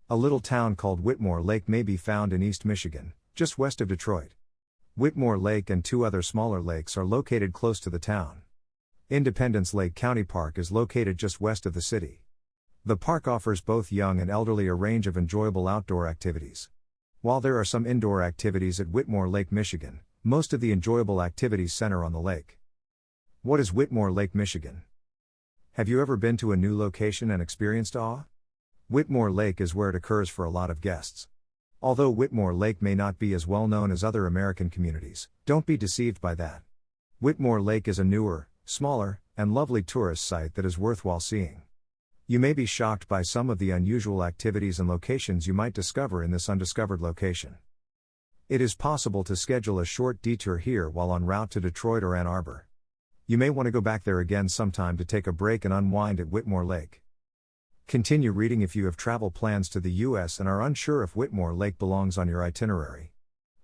A little town called Whitmore Lake may be found in East Michigan, just west of Detroit. Whitmore Lake and two other smaller lakes are located close to the town. Independence Lake County Park is located just west of the city. The park offers both young and elderly a range of enjoyable outdoor activities. While there are some indoor activities at Whitmore Lake, Michigan, most of the enjoyable activities center on the lake. What is Whitmore Lake, Michigan? Have you ever been to a new location and experienced awe? Whitmore Lake is where it occurs for a lot of guests. Although Whitmore Lake may not be as well known as other American communities, don't be deceived by that. Whitmore Lake is a newer, smaller, and lovely tourist site that is worthwhile seeing. You may be shocked by some of the unusual activities and locations you might discover in this undiscovered location. It is possible to schedule a short detour here while en route to Detroit or Ann Arbor. You may want to go back there again sometime to take a break and unwind at Whitmore Lake. Continue reading if you have travel plans to the U.S. and are unsure if Whitmore Lake belongs on your itinerary.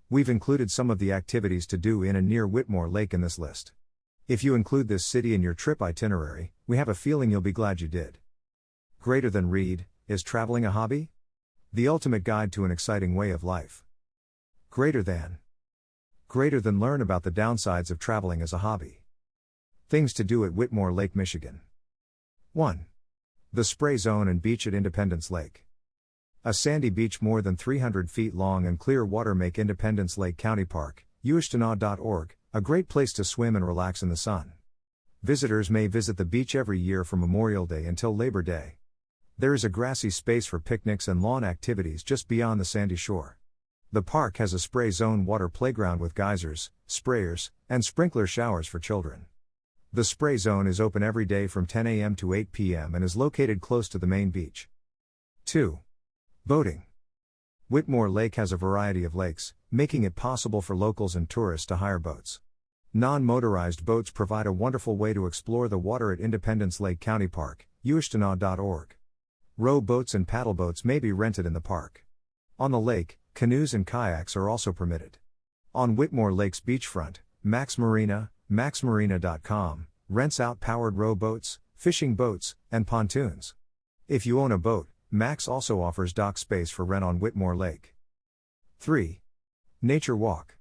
We've included some of the activities to do in and near Whitmore Lake in this list. If you include this city in your trip itinerary, we have a feeling you'll be glad you did. Greater than read, is traveling a hobby? The ultimate guide to an exciting way of life. Greater than learn about the downsides of traveling as a hobby. Things to do at Whitmore Lake, Michigan. 1. The Spray Zone and Beach at Independence Lake. A sandy beach more than 300 feet long and clear water make Independence Lake County Park, uishtana.org, a great place to swim and relax in the sun. Visitors may visit the beach every year from Memorial Day until Labor Day. There is a grassy space for picnics and lawn activities just beyond the sandy shore. The park has a spray zone water playground with geysers, sprayers, and sprinkler showers for children. The spray zone is open every day from 10 a.m. to 8 p.m. and is located close to the main beach. 2. Boating. Whitmore Lake has a variety of lakes, making it possible for locals and tourists to hire boats. Non-motorized boats provide a wonderful way to explore the water at Independence Lake County Park, uishtana.org. Row boats and paddle boats may be rented in the park. On the lake, canoes and kayaks are also permitted. On Whitmore Lake's beachfront, Max Marina, maxmarina.com, rents out powered row boats, fishing boats, and pontoons. If you own a boat, Max also offers dock space for rent on Whitmore Lake. 3. Nature Walk.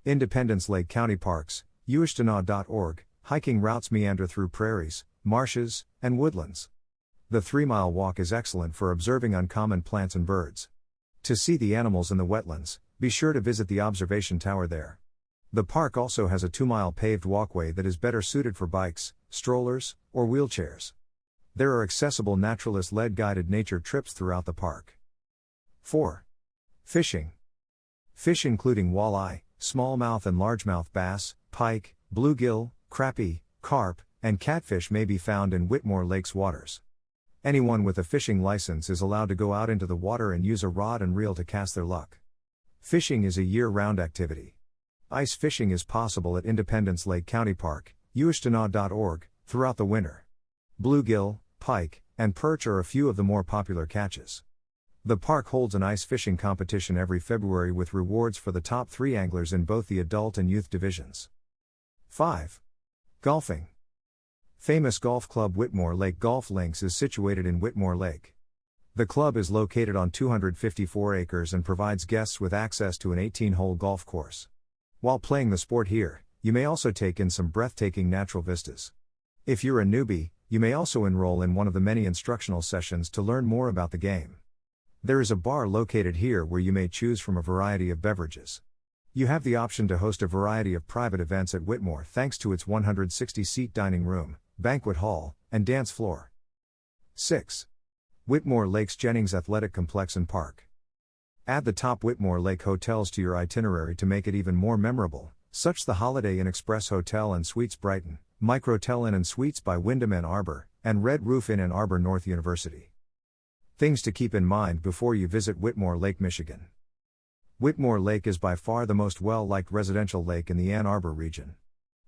Independence Lake County Parks, uishtana.org, hiking routes meander through prairies, marshes, and woodlands. The 3-mile walk is excellent for observing uncommon plants and birds. To see the animals in the wetlands, be sure to visit the observation tower there. The park also has a 2-mile paved walkway that is better suited for bikes, strollers, or wheelchairs. There are accessible naturalist-led guided nature trips throughout the park. 4. Fishing. Fish including walleye, smallmouth and largemouth bass, pike, bluegill, crappie, carp, and catfish may be found in Whitmore Lake's waters. Anyone with a fishing license is allowed to go out into the water and use a rod and reel to cast their luck. Fishing is a year-round activity. Ice fishing is possible at Independence Lake County Park, uishtana.org, throughout the winter. Bluegill, pike, and perch are a few of the more popular catches. The park holds an ice fishing competition every February with rewards for the top 3 anglers in both the adult and youth divisions. 5. Golfing. Famous golf club Whitmore Lake Golf Links is situated in Whitmore Lake. The club is located on 254 acres and provides guests with access to an 18-hole golf course. While playing the sport here, you may also take in some breathtaking natural vistas. If you're a newbie, you may also enroll in one of the many instructional sessions to learn more about the game. There is a bar located here where you may choose from a variety of beverages. You have the option to host a variety of private events at Whitmore thanks to its 160-seat dining room, banquet hall, and dance floor. 6. Whitmore Lake's Jennings Athletic Complex and Park. Add the top Whitmore Lake hotels to your itinerary to make it even more memorable, such the Holiday Inn Express Hotel and Suites Brighton, Microtel Inn and Suites by Wyndham Ann Arbor, and Red Roof Inn Ann Arbor North University. Things to keep in mind before you visit Whitmore Lake, Michigan. Whitmore Lake is by far the most well-liked residential lake in the Ann Arbor region.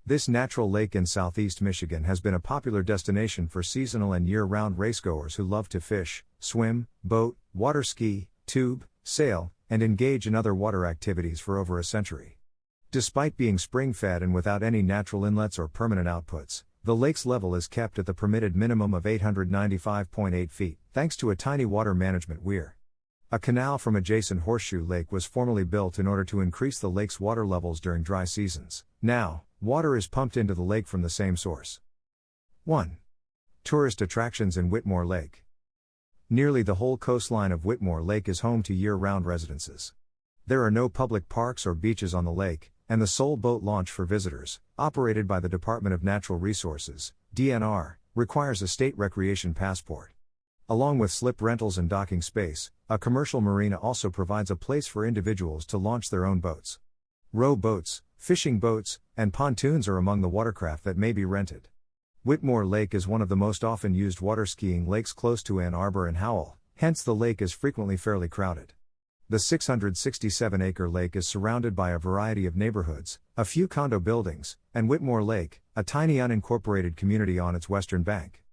This natural lake in southeast Michigan has been a popular destination for seasonal and year-round racegoers who love to fish, swim, boat, water ski, tube, sail, and engage in other water activities for over a century. Despite being spring-fed and without any natural inlets or permanent outputs, the lake's level is kept at the permitted minimum of 895.8 feet, thanks to a tiny water management weir. A canal from adjacent Horseshoe Lake was formerly built in order to increase the lake's water levels during dry seasons. Now, water is pumped into the lake from the same source. 1. Tourist attractions in Whitmore Lake. Nearly the whole coastline of Whitmore Lake is home to year-round residences. There are no public parks or beaches on the lake, and the sole boat launch for visitors, operated by the Department of Natural Resources, DNR, requires a state recreation passport. Along with slip rentals and docking space, a commercial marina also provides a place for individuals to launch their own boats. Row boats, fishing boats, and pontoons are among the watercraft that may be rented. Whitmore Lake is one of the most often used water skiing lakes close to Ann Arbor and Howell, hence the lake is frequently fairly crowded. The 667-acre lake is surrounded by a variety of neighborhoods, a few condo buildings, and Whitmore Lake, a tiny unincorporated community on its western bank.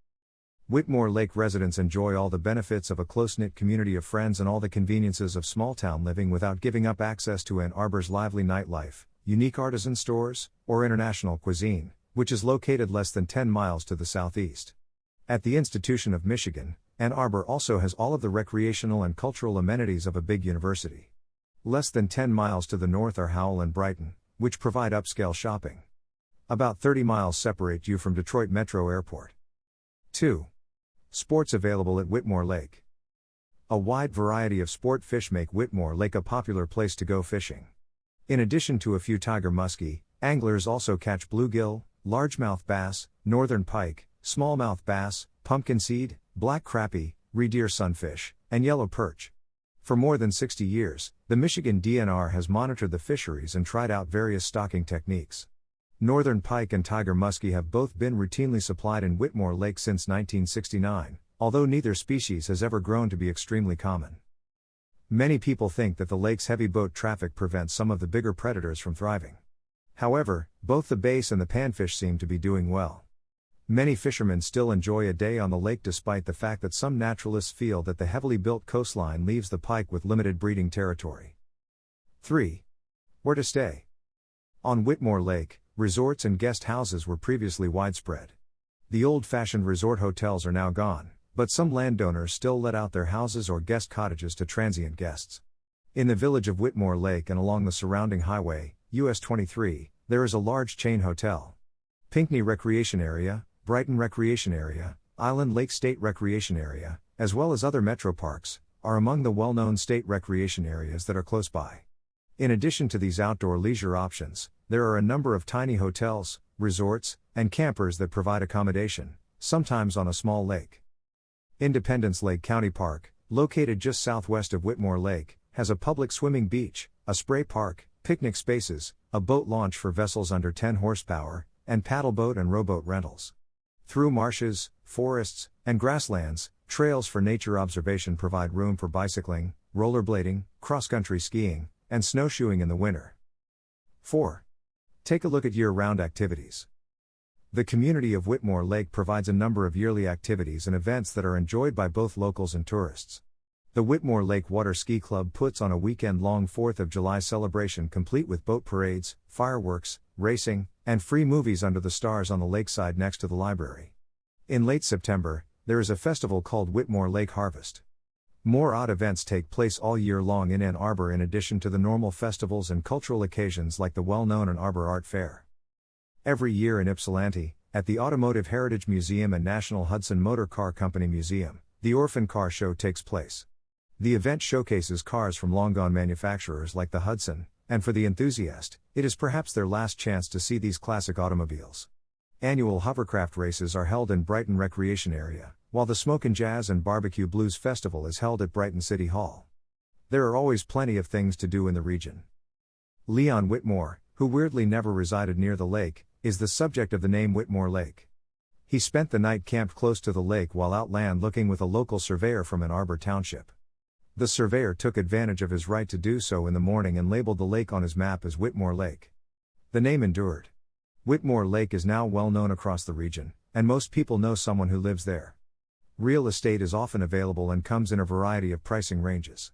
Whitmore Lake residents enjoy all the benefits of a close-knit community of friends and all the conveniences of small-town living without giving up access to Ann Arbor's lively nightlife, unique artisan stores, or international cuisine, which is located less than 10 miles to the southeast. At the Institution of Michigan, Ann Arbor also has all of the recreational and cultural amenities of a big university. Less than 10 miles to the north are Howell and Brighton, which provide upscale shopping. About 30 miles separate you from Detroit Metro Airport. 2. Sports available at Whitmore Lake. A wide variety of sport fish make Whitmore Lake a popular place to go fishing. In addition to a few tiger muskie, anglers also catch bluegill, largemouth bass, northern pike, smallmouth bass, pumpkin seed, black crappie, redeer sunfish, and yellow perch. For more than 60 years, the Michigan DNR has monitored the fisheries and tried out various stocking techniques. Northern pike and tiger muskie have both been routinely supplied in Whitmore Lake since 1969, although neither species has ever grown to be extremely common. Many people think that the lake's heavy boat traffic prevents some of the bigger predators from thriving. However, both the bass and the panfish seem to be doing well. Many fishermen still enjoy a day on the lake despite the fact that some naturalists feel that the heavily built coastline leaves the pike with limited breeding territory. 3. Where to stay. On Whitmore Lake, resorts and guest houses were previously widespread. The old-fashioned resort hotels are now gone, but some landowners still let out their houses or guest cottages to transient guests. In the village of Whitmore Lake and along the surrounding highway, US 23, there is a large chain hotel. Pinckney Recreation Area, Brighton Recreation Area, Island Lake State Recreation Area, as well as other metro parks, are among the well-known state recreation areas that are close by. In addition to these outdoor leisure options, there are a number of tiny hotels, resorts, and campers that provide accommodation, sometimes on a small lake. Independence Lake County Park, located just southwest of Whitmore Lake, has a public swimming beach, a spray park, picnic spaces, a boat launch for vessels under 10 horsepower, and paddleboat and rowboat rentals. Through marshes, forests, and grasslands, trails for nature observation provide room for bicycling, rollerblading, cross-country skiing, and snowshoeing in the winter. 4. Take a look at year-round activities. The community of Whitmore Lake provides a number of yearly activities and events that are enjoyed by both locals and tourists. The Whitmore Lake Water Ski Club puts on a weekend-long 4th of July celebration complete with boat parades, fireworks, racing, and free movies under the stars on the lakeside next to the library. In late September, there is a festival called Whitmore Lake Harvest. More odd events take place all year long in Ann Arbor in addition to the normal festivals and cultural occasions like the well-known Ann Arbor Art Fair. Every year in Ypsilanti, at the Automotive Heritage Museum and National Hudson Motor Car Company Museum, the Orphan Car Show takes place. The event showcases cars from long-gone manufacturers like the Hudson, and for the enthusiast, it is perhaps their last chance to see these classic automobiles. Annual hovercraft races are held in Brighton Recreation Area, while the Smokin' Jazz and Barbecue Blues Festival is held at Brighton City Hall. There are always plenty of things to do in the region. Leon Whitmore, who weirdly never resided near the lake, is the subject of the name Whitmore Lake. He spent the night camped close to the lake while out land looking with a local surveyor from Ann Arbor Township. The surveyor took advantage of his right to do so in the morning and labeled the lake on his map as Whitmore Lake. The name endured. Whitmore Lake is now well known across the region, and most people know someone who lives there. Real estate is often available and comes in a variety of pricing ranges.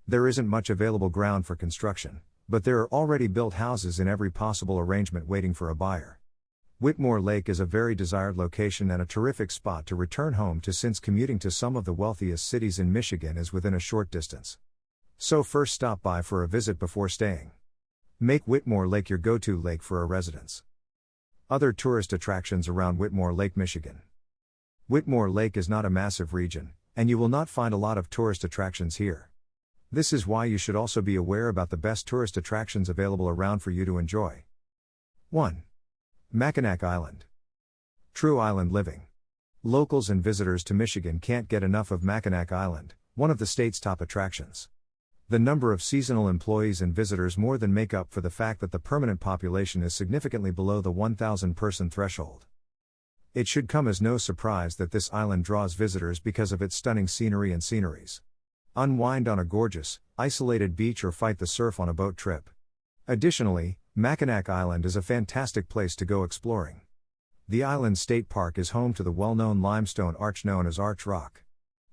There isn't much available ground for construction, but there are already built houses in every possible arrangement waiting for a buyer. Whitmore Lake is a very desired location and a terrific spot to return home to since commuting to some of the wealthiest cities in Michigan is within a short distance. So first stop by for a visit before staying. Make Whitmore Lake your go-to lake for a residence. Other tourist attractions around Whitmore Lake, Michigan. Whitmore Lake is not a massive region, and you will not find a lot of tourist attractions here. This is why you should also be aware about the best tourist attractions available around for you to enjoy. 1. Mackinac Island. True island living. Locals and visitors to Michigan can't get enough of Mackinac Island, one of the state's top attractions. The number of seasonal employees and visitors more than make up for the fact that the permanent population is significantly below the 1,000 person threshold. It should come as no surprise that this island draws visitors because of its stunning scenery and sceneries. Unwind on a gorgeous, isolated beach or fight the surf on a boat trip. Additionally, Mackinac Island is a fantastic place to go exploring. The island state park is home to the well-known limestone arch known as Arch Rock.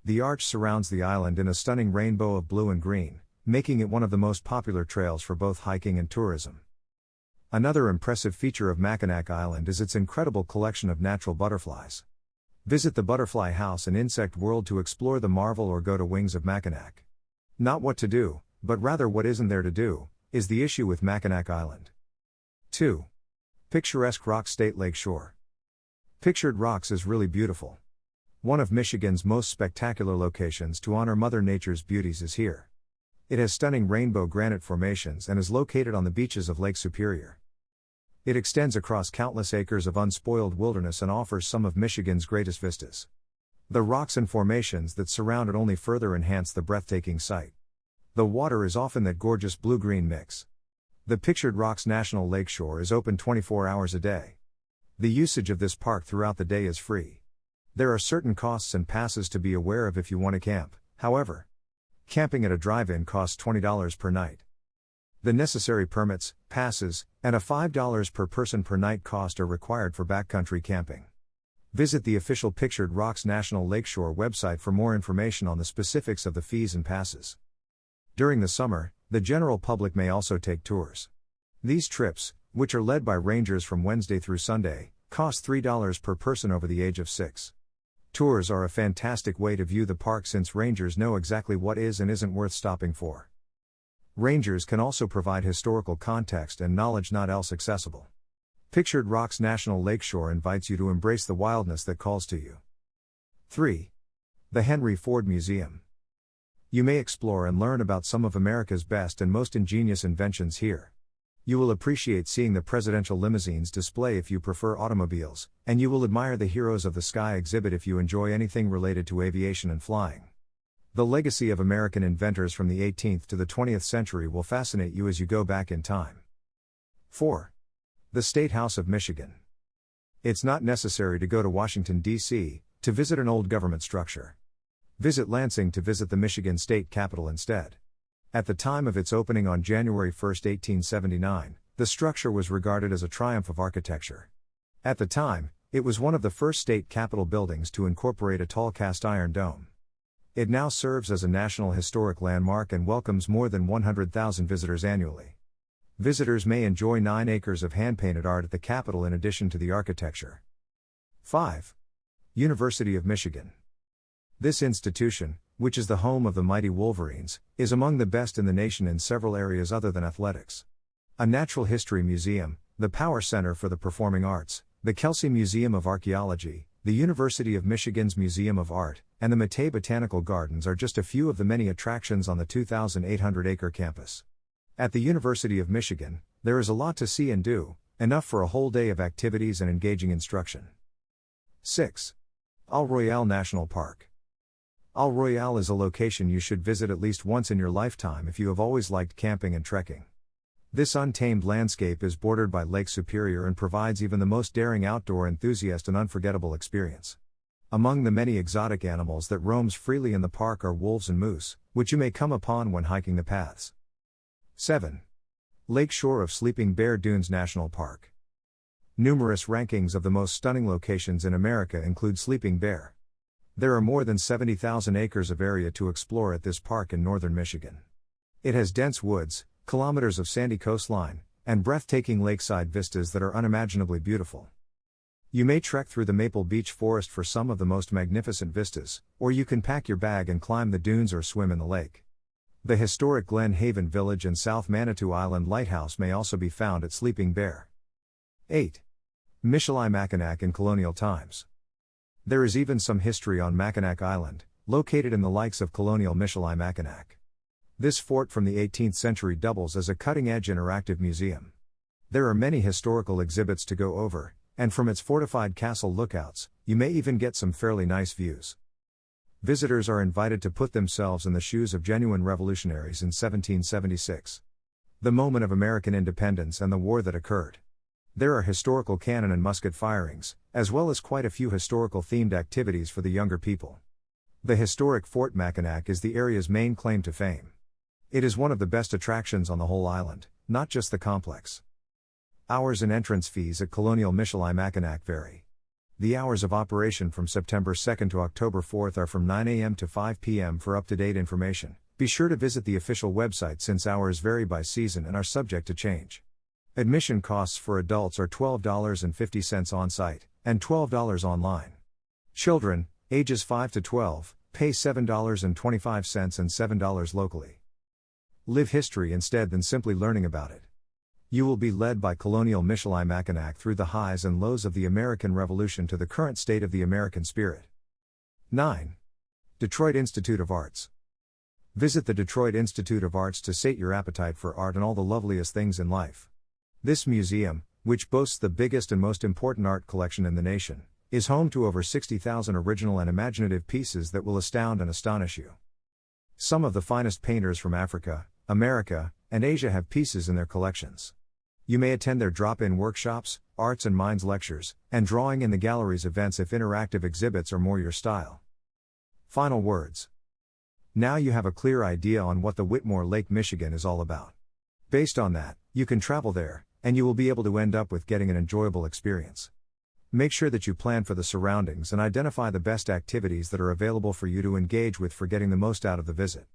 The arch surrounds the island in a stunning rainbow of blue and green, making it one of the most popular trails for both hiking and tourism. Another impressive feature of Mackinac Island is its incredible collection of natural butterflies. Visit the Butterfly House and Insect World to explore the marvel or go to Wings of Mackinac. Not what to do, but rather what isn't there to do, is the issue with Mackinac Island. 2. Picturesque Rock State Lake Shore. Pictured Rocks is really beautiful. One of Michigan's most spectacular locations to honor Mother Nature's beauties is here. It has stunning rainbow granite formations and is located on the beaches of Lake Superior. It extends across countless acres of unspoiled wilderness and offers some of Michigan's greatest vistas. The rocks and formations that surround it only further enhance the breathtaking sight. The water is often that gorgeous blue-green mix. The Pictured Rocks National Lakeshore is open 24 hours a day. The usage of this park throughout the day is free. There are certain costs and passes to be aware of if you want to camp, however. Camping at a drive-in costs $20 per night. The necessary permits, passes, and a $5 per person per night cost are required for backcountry camping. Visit the official Pictured Rocks National Lakeshore website for more information on the specifics of the fees and passes. During the summer, the general public may also take tours. These trips, which are led by rangers from Wednesday through Sunday, cost $3 per person over the age of 6. Tours are a fantastic way to view the park since rangers know exactly what is and isn't worth stopping for. Rangers can also provide historical context and knowledge not else accessible. Pictured Rocks National Lakeshore invites you to embrace the wildness that calls to you. 3. The Henry Ford Museum. You may explore and learn about some of America's best and most ingenious inventions here. You will appreciate seeing the presidential limousines display if you prefer automobiles, and you will admire the Heroes of the Sky exhibit if you enjoy anything related to aviation and flying. The legacy of American inventors from the 18th to the 20th century will fascinate you as you go back in time. 4. The State House of Michigan. It's not necessary to go to Washington, D.C., to visit an old government structure. Visit Lansing to visit the Michigan State Capitol instead. At the time of its opening on January 1, 1879, the structure was regarded as a triumph of architecture. At the time, it was one of the first state capitol buildings to incorporate a tall cast-iron dome. It now serves as a National Historic Landmark and welcomes more than 100,000 visitors annually. Visitors may enjoy 9 acres of hand-painted art at the Capitol in addition to the architecture. 5. University of Michigan. This institution, which is the home of the mighty Wolverines, is among the best in the nation in several areas other than athletics. A natural history museum, the Power Center for the Performing Arts, the Kelsey Museum of Archaeology, the University of Michigan's Museum of Art, and the Mattei Botanical Gardens are just a few of the many attractions on the 2,800-acre campus. At the University of Michigan, there is a lot to see and do, enough for a whole day of activities and engaging instruction. 6. Isle Royale National Park. Isle Royale is a location you should visit at least once in your lifetime if you have always liked camping and trekking. This untamed landscape is bordered by Lake Superior and provides even the most daring outdoor enthusiast an unforgettable experience. Among the many exotic animals that roams freely in the park are wolves and moose, which you may come upon when hiking the paths. 7. Lake Shore of Sleeping Bear Dunes National Park. Numerous rankings of the most stunning locations in America include Sleeping Bear. There are more than 70,000 acres of area to explore at this park in northern Michigan. It has dense woods, kilometers of sandy coastline, and breathtaking lakeside vistas that are unimaginably beautiful. You may trek through the Maple Beach Forest for some of the most magnificent vistas, or you can pack your bag and climb the dunes or swim in the lake. The historic Glen Haven Village and South Manitou Island Lighthouse may also be found at Sleeping Bear. 8. Michilimackinac in colonial times. There is even some history on Mackinac Island, located in the likes of colonial Michilimackinac. This fort from the 18th century doubles as a cutting-edge interactive museum. There are many historical exhibits to go over, and from its fortified castle lookouts, you may even get some fairly nice views. Visitors are invited to put themselves in the shoes of genuine revolutionaries in 1776. The moment of American independence and the war that occurred. There are historical cannon and musket firings, as well as quite a few historical-themed activities for the younger people. The historic Fort Mackinac is the area's main claim to fame. It is one of the best attractions on the whole island, not just the complex. Hours and entrance fees at Colonial Michilimackinac vary. The hours of operation from September 2 to October 4 are from 9 a.m. to 5 p.m. For up-to-date information, be sure to visit the official website since hours vary by season and are subject to change. Admission costs for adults are $12.50 on-site, and $12 online. Children, ages 5 to 12, pay $7.25 and $7 locally. Live history instead than simply learning about it. You will be led by Colonial Michilimackinac through the highs and lows of the American Revolution to the current state of the American spirit. 9. Detroit Institute of Arts. Visit the Detroit Institute of Arts to sate your appetite for art and all the loveliest things in life. This museum, which boasts the biggest and most important art collection in the nation, is home to over 60,000 original and imaginative pieces that will astound and astonish you. Some of the finest painters from Africa, America, and Asia have pieces in their collections. You may attend their drop-in workshops, arts and minds lectures, and drawing in the galleries events if interactive exhibits are more your style. Final words. Now you have a clear idea on what the Whitmore, Lake Michigan is all about. Based on that, you can travel there, and you will be able to end up with getting an enjoyable experience. Make sure that you plan for the surroundings and identify the best activities that are available for you to engage with for getting the most out of the visit.